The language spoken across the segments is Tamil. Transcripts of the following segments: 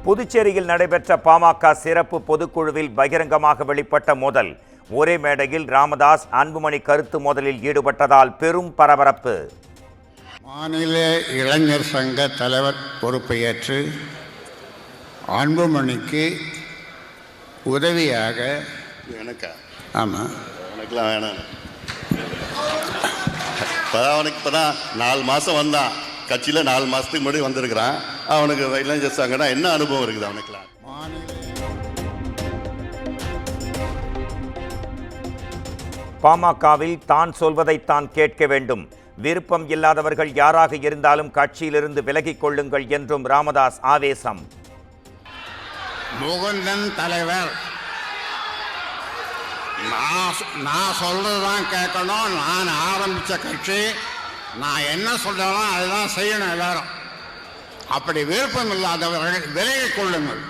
புதுச்சேரியில் நடைபெற்ற பாமக சிறப்பு பொதுக்குழுவில் பகிரங்கமாக வெளிப்பட்ட மோதல். ஒரே மேடையில் ராமதாஸ், அன்புமணி கருத்து மோதலில் ஈடுபட்டதால் பெரும் பரபரப்பு. மாநில இளைஞர் சங்க தலைவர் பொறுப்பை ஏற்று அன்புமணிக்கு உதவியாக ஆமாம் எனக்குலாம் வேணாம். அவனுக்கு இப்போ தான் 4 மாதம் வந்தான். கட்சியில் 4 மாதத்துக்கு முன்னாடி வந்திருக்கிறான். அவனுக்கு இளைஞர் சங்கம்னா என்ன அனுபவம் இருக்குது அவனுக்குலாம்? பாமகவில் தான் சொல்வதை தான் கேட்க வேண்டும். விருப்பம் இல்லாதவர்கள் யாராக இருந்தாலும் கட்சியிலிருந்து விலகிக் கொள்ளுங்கள் என்றும் ராமதாஸ் ஆவேசம். முகுந்தன் தலைவர், நான் சொல்றதுதான் கேட்கணும். நான் ஆரம்பித்த கட்சி, நான் என்ன சொல்றேனோ அதுதான் செய்யணும் எல்லாரும். அப்படி விருப்பம் இல்லாதவர்கள் விலகிக் கொள்ளுங்கள்.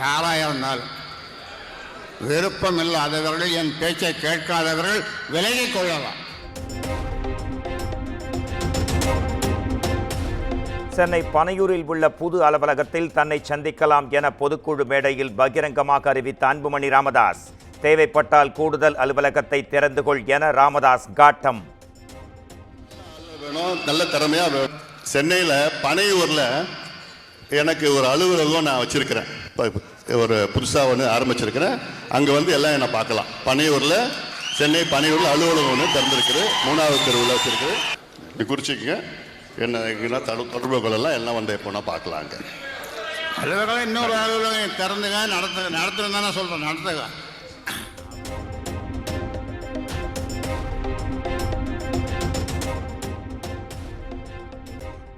யாராக இருந்தாலும் விருப்பம் இல்லாதவர்கள், என் பேச்சை கேட்காதவர்கள் விலகிக் கொள்ளலாம். சென்னை பனையூரில் உள்ள புது அலுவலகத்தில் தன்னை சந்திக்கலாம் என பொதுக்குழு மேடையில் பகிரங்கமாக அறிவித்த அன்புமணி ராமதாஸ், தேவைப்பட்டால் கூடுதல் அலுவலகத்தை திறந்து கொள் என ராமதாஸ் காட்டம். நல்ல திறமையா சென்னையில் பனையூரில் எனக்கு ஒரு அலுவலகம் நான் வச்சிருக்கிறேன். ஒரு புதுசாக ஒன்று ஆரம்பிச்சிருக்கிறேன். அங்கே வந்து எல்லாம் என்னை பார்க்கலாம். பனையூரில், சென்னை பனையூரில் அலுவலகம் ஒன்று திறந்துருக்குது. 3வது தெருவில் வச்சிருக்குது. இப்படி குறிச்சிக்கங்க. என்ன தொடர்பு கொள்ளலாம். எல்லாம் வந்து எப்போனா பார்க்கலாங்க. அலுவலகம் இன்னொரு அலுவலகம் திறந்துங்க, நடத்துன்னு தானே சொல்கிறேன். நடத்துங்க.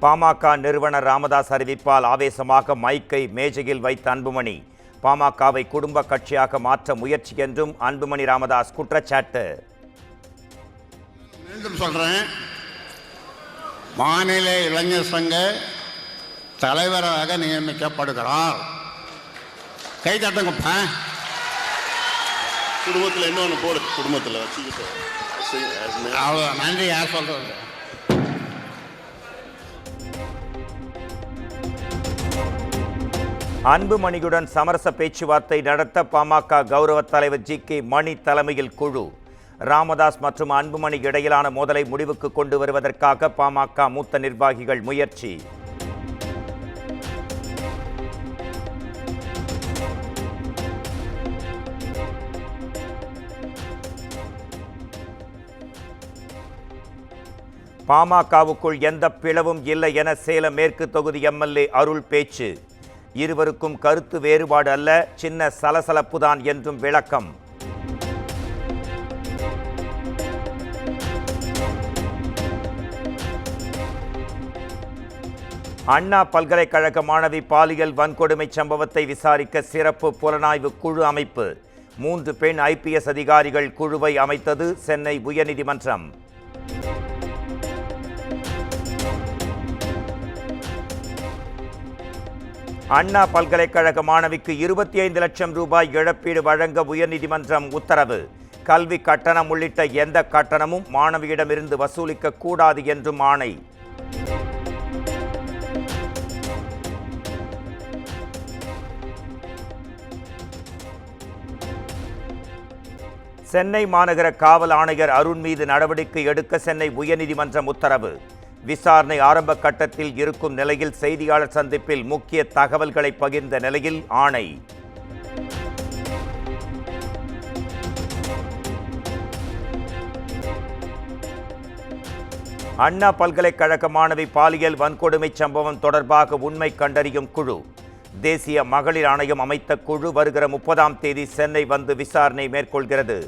பாமக நிறுவனர் ராமதாஸ் அறிவிப்பால் ஆவேசமாக மைக்கை மேஜையில் வைத்த அன்புமணி, பாமகவை குடும்ப கட்சியாக மாற்ற முயற்சி என்றும் அன்புமணி ராமதாஸ் குற்றச்சாட்டு. மீண்டும் சொல்றேன், மாநில இளைஞர் சங்க தலைவராக நியமிக்கப்படுகிறார். கை தட்டுங்கப்பா. குடும்பத்தில் இன்னொன்று போடு. குடும்பத்தில் வச்சுக்கிட்டு நன்றி. யார் சொல்றது? அன்புமணியுடன் சமரச பேச்சுவார்த்தை நடத்த பாமக கௌரவ தலைவர் ஜி.கே. மணி தலைமையில் குழு. ராமதாஸ் மற்றும் அன்புமணி இடையிலான மோதலை முடிவுக்கு கொண்டு வருவதற்காக பாமக மூத்த நிர்வாகிகள் முயற்சி. பாமகவுக்குள் எந்த பிளவும் இல்லை என சேலம் மேற்கு தொகுதி எம்எல்ஏ அருள் பேச்சு. இருவருக்கும் கருத்து வேறுபாடு அல்ல, சின்ன சலசலப்புதான் என்றும் விளக்கம். அண்ணா பல்கலைக்கழக மாணவி பாலியல் வன்கொடுமை சம்பவத்தை விசாரிக்க சிறப்பு புலனாய்வு குழு அமைப்பு. 3 பெண் IPS அதிகாரிகள் குழுவை அமைத்தது சென்னை உயர்நீதிமன்றம். அண்ணா பல்கலைக்கழக மாணவிக்கு 25 லட்சம் ரூபாய் இழப்பீடு வழங்க உயர்நீதிமன்றம் உத்தரவு. கல்வி கட்டணம் உள்ளிட்ட எந்த கட்டணமும் மாணவியிடமிருந்து வசூலிக்க கூடாது என்றும் ஆணை. சென்னை மாநகர காவல் ஆணையர் அருண் மீது நடவடிக்கை எடுக்க சென்னை உயர்நீதிமன்றம் உத்தரவு. விசாரணை ஆரம்ப கட்டத்தில் இருக்கும் நிலையில் செய்தியாளர் சந்திப்பில் முக்கிய தகவல்களை பகிர்ந்த நிலையில் ஆணை. அண்ணா பல்கலைக்கழக மாணவி பாலியல் வன்கொடுமை சம்பவம் தொடர்பாக உண்மை கண்டறியும் குழு. தேசிய மகளிர் ஆணையம் அமைத்த குழு வருகிற 30ஆம் தேதி சென்னை வந்து விசாரணை மேற்கொள்கிறது.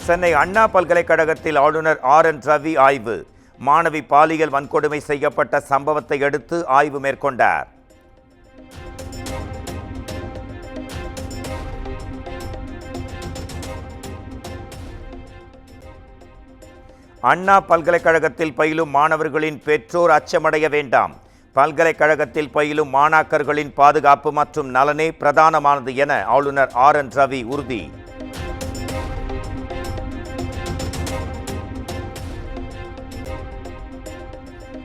சென்னை அண்ணா பல்கலைக்கழகத்தில் ஆளுநர் RN ரவி ஆய்வு. மாணவி பாலியல் வன்கொடுமை செய்யப்பட்ட சம்பவத்தை அடுத்து ஆய்வு மேற்கொண்டார். அண்ணா பல்கலைக்கழகத்தில் பயிலும் மாணவர்களின் பெற்றோர் அச்சமடைய வேண்டாம். பல்கலைக்கழகத்தில் பயிலும் மாணாக்கர்களின் பாதுகாப்பு மற்றும் நலனே பிரதானமானது என ஆளுநர் RN ரவி உறுதி.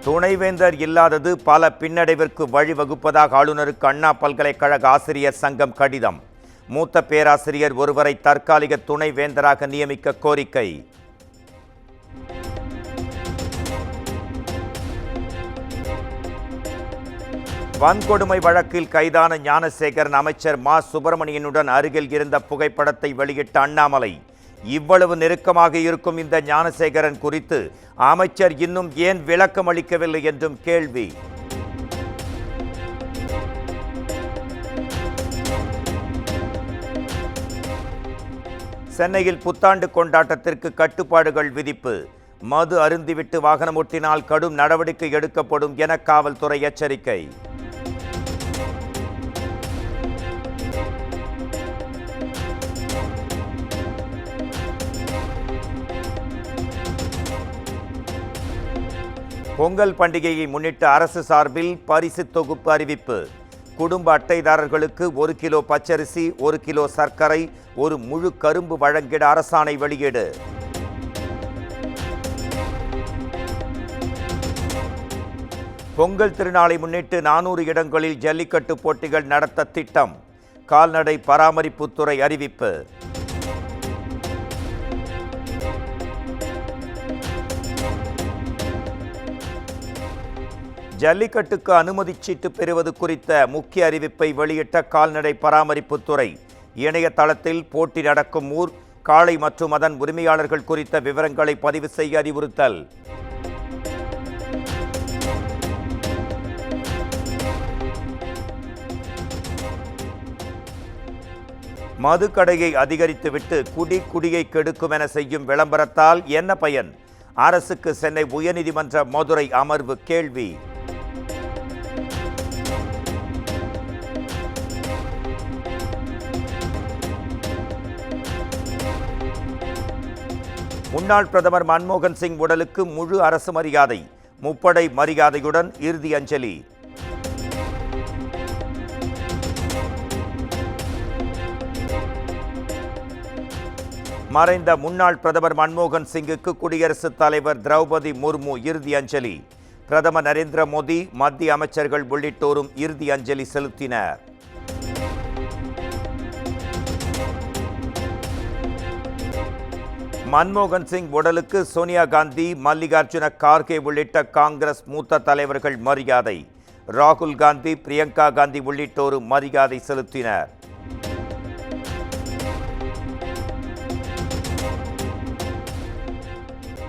துணைவேந்தர் இல்லாதது பல பின்னடைவிற்கு வழிவகுப்பதாக ஆளுநருக்கு அண்ணா பல்கலைக்கழக ஆசிரியர் சங்கம் கடிதம். மூத்த பேராசிரியர் ஒருவரை தற்காலிக துணைவேந்தராக நியமிக்க கோரிக்கை. வன்கொடுமை வழக்கில் கைதான ஞானசேகரன் அமைச்சர் மா சுப்பிரமணியனுடன் அருகில் இருந்த புகைப்படத்தை வெளியிட்ட அண்ணாமலை, இவ்வளவு நெருக்கமாக இருக்கும் இந்த ஞானசேகரன் குறித்து அமைச்சர் இன்னும் ஏன் விளக்கம் அளிக்கவில்லை என்றும் கேள்வி. சென்னையில் புத்தாண்டு கொண்டாட்டத்திற்கு கட்டுப்பாடுகள் விதிப்பு. மது அருந்திவிட்டு வாகனம் ஓட்டினால் கடும் நடவடிக்கை எடுக்கப்படும் என காவல்துறை எச்சரிக்கை. பொங்கல் பண்டிகையை முன்னிட்டு அரசு சார்பில் பரிசு தொகுப்பு அறிவிப்பு. குடும்ப அட்டைதாரர்களுக்கு 1 கிலோ பச்சரிசி, 1 கிலோ சர்க்கரை, ஒரு முழு கரும்பு வழங்கிட அரசாணை வெளியீடு. பொங்கல் திருநாளை முன்னிட்டு 400 இடங்களில் ஜல்லிக்கட்டு போட்டிகள் நடத்த திட்டம். கால்நடை பராமரிப்புத்துறை அறிவிப்பு. ஜல்லிக்கட்டுக்கு அனுமதி சீட்டு பெறுவது குறித்த முக்கிய அறிவிப்பை வெளியிட்ட கால்நடை பராமரிப்புத்துறை. இணையதளத்தில் போட்டி நடக்கும் ஊர், காளை மற்றும் அதன் உரிமையாளர்கள் குறித்த விவரங்களை பதிவு செய்ய அறிவுறுத்தல். மதுக்கடையை அதிகரித்துவிட்டு குடியை கெடுக்கும் என செய்யும் விளம்பரத்தால் என்ன பயன்? அரசுக்கு சென்னை உயர்நீதிமன்ற மதுரை அமர்வு கேள்வி. முன்னாள் பிரதமர் மன்மோகன் சிங் உடலுக்கு முழு அரசு மரியாதை. முப்படை மரியாதையுடன் இறுதி அஞ்சலி. மறைந்த முன்னாள் பிரதமர் மன்மோகன் சிங்குக்கு குடியரசுத் தலைவர் திரௌபதி முர்மு இறுதி அஞ்சலி. பிரதமர் நரேந்திர மோடி, மத்திய அமைச்சர்கள் உள்ளிட்டோரும் இறுதி அஞ்சலி செலுத்தினர். மன்மோகன் சிங் உடலுக்கு சோனியா காந்தி, மல்லிகார்ஜுன கார்கே உள்ளிட்ட காங்கிரஸ் மூத்த தலைவர்கள் மரியாதை. ராகுல் காந்தி, பிரியங்கா காந்தி உள்ளிட்டோரும் மரியாதை செலுத்தினர்.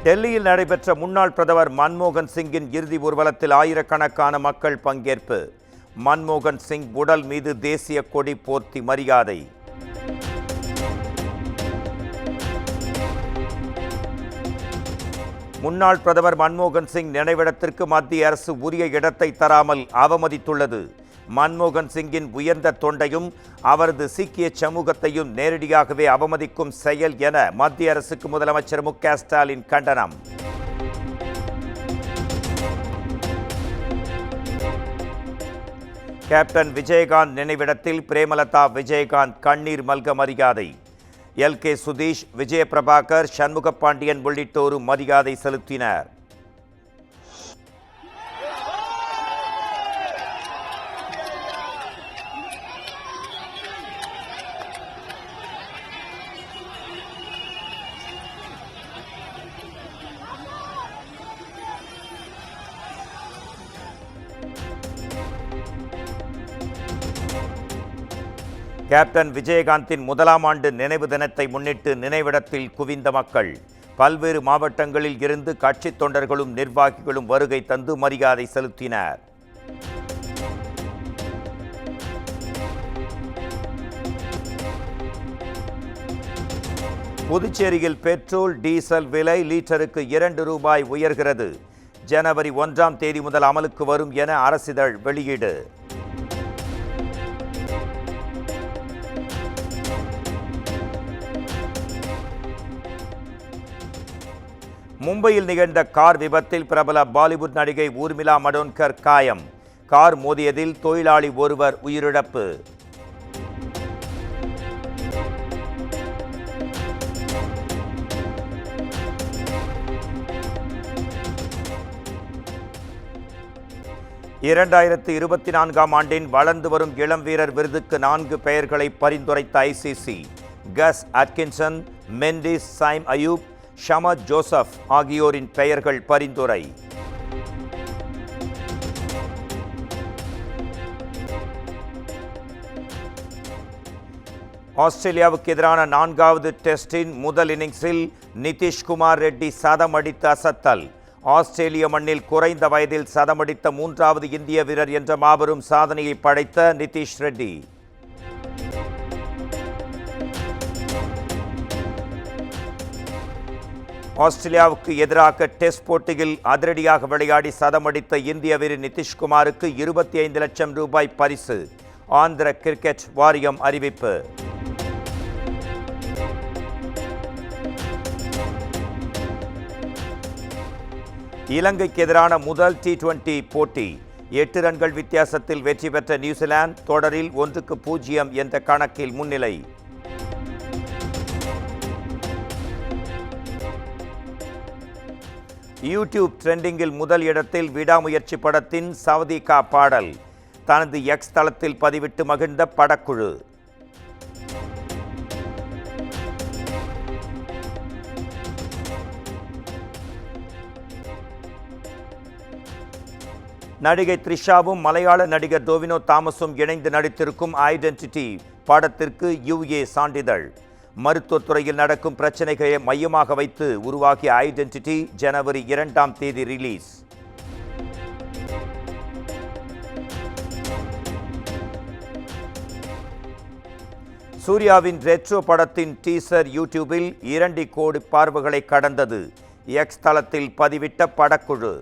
டெல்லியில் நடைபெற்ற முன்னாள் பிரதமர் மன்மோகன் சிங்கின் இறுதி ஊர்வலத்தில் ஆயிரக்கணக்கான மக்கள் பங்கேற்பு. மன்மோகன் சிங் உடல் மீது தேசிய கொடி போர்த்தி மரியாதை. முன்னாள் பிரதமர் மன்மோகன் சிங் நினைவிடத்திற்கு மத்திய அரசு உரிய இடத்தை தராமல் அவமதித்துள்ளது. மன்மோகன் சிங்கின் உயர்ந்த தொண்டையும் அவரது சீக்கிய சமூகத்தையும் நேரடியாகவே அவமதிக்கும் செயல் என மத்திய அரசுக்கு முதலமைச்சர் மு.க. ஸ்டாலின் கண்டனம். கேப்டன் விஜயகாந்த் நினைவிடத்தில் பிரேமலதா விஜயகாந்த் கண்ணீர் மல்க மரியாதை. எல்.கே. சுதீஷ், விஜயபிரபாகர், சண்முக பாண்டியன் உள்ளிட்டோரும் மரியாதை செலுத்தினர். கேப்டன் விஜயகாந்தின் முதலாம் ஆண்டு நினைவு தினத்தை முன்னிட்டு நினைவிடத்தில் குவிந்த மக்கள். பல்வேறு மாவட்டங்களில் இருந்து கட்சித் தொண்டர்களும் நிர்வாகிகளும் வருகை தந்து மரியாதை செலுத்தினர். புதுச்சேரியில் பெட்ரோல், டீசல் விலை லீட்டருக்கு 2 ரூபாய் உயர்கிறது. ஜனவரி 1ஆம் தேதி முதல் அமலுக்கு வரும் என அரசிதழ் வெளியீடு. மும்பையில் நிகழ்ந்த கார் விபத்தில் பிரபல பாலிவுட் நடிகை ஊர்மிளா மடோன்கர் காயம். கார் மோதியதில் தொழிலாளி ஒருவர் உயிரிழப்பு. 2024ஆம் ஆண்டின் வளர்ந்து வரும் இளம் வீரர் விருதுக்கு 4 பெயர்களை பரிந்துரைத்த ICC. Gus Atkinson, Mendis, Saim Ayub, Shamar Joseph ஆகியோரின் பெயர்கள் பரிந்துரை. ஆஸ்திரேலியாவுக்கு எதிரான 4வது டெஸ்டின் முதல் இன்னிங்ஸில் நிதிஷ்குமார் ரெட்டி சதமடித்து அசத்தல். ஆஸ்திரேலிய மண்ணில் குறைந்த வயதில் சதமடித்த 3வது இந்திய வீரர் என்ற மாபெரும் சாதனையை படைத்த நிதிஷ் ரெட்டி. ஆஸ்திரேலியாவுக்கு எதிராக டெஸ்ட் போட்டியில் அதிரடியாக விளையாடி சதமடித்த இந்திய வீரர் நிதிஷ்குமாருக்கு 25 லட்சம் ரூபாய் பரிசு. ஆந்திர கிரிக்கெட் வாரியம் அறிவிப்பு. இலங்கைக்கு எதிரான முதல் T20 போட்டி 8 ரன்கள் வித்தியாசத்தில் வெற்றி பெற்ற நியூசிலாந்து தொடரில் 1-0 என்ற கணக்கில் முன்னிலை. யூடியூப் ட்ரெண்டிங்கில் முதல் இடத்தில் விடாமுயற்சி படத்தின் சவுதிகா பாடல் தனது எக்ஸ் தளத்தில் பதிவிட்டு மகிழ்ந்த படக்குழு. நடிகை த்ரிஷாவும் மலையாள நடிகர் டோவினோ தாமஸும் இணைந்து நடித்திருக்கும் ஐடென்டிட்டி படத்திற்கு UA சான்றிதழ். மருத்துவத்துறையில் நடக்கும் பிரச்சனைகளை மையமாக வைத்து உருவாகிய ஐடென்டிட்டி ஜனவரி 2ஆம் தேதி ரிலீஸ். சூர்யாவின் ரெட்ரோ படத்தின் டீசர் யூடியூபில் 2 கோடி பார்வைகளை கடந்தது. எக்ஸ் தளத்தில் பதிவிட்ட படக்குழு.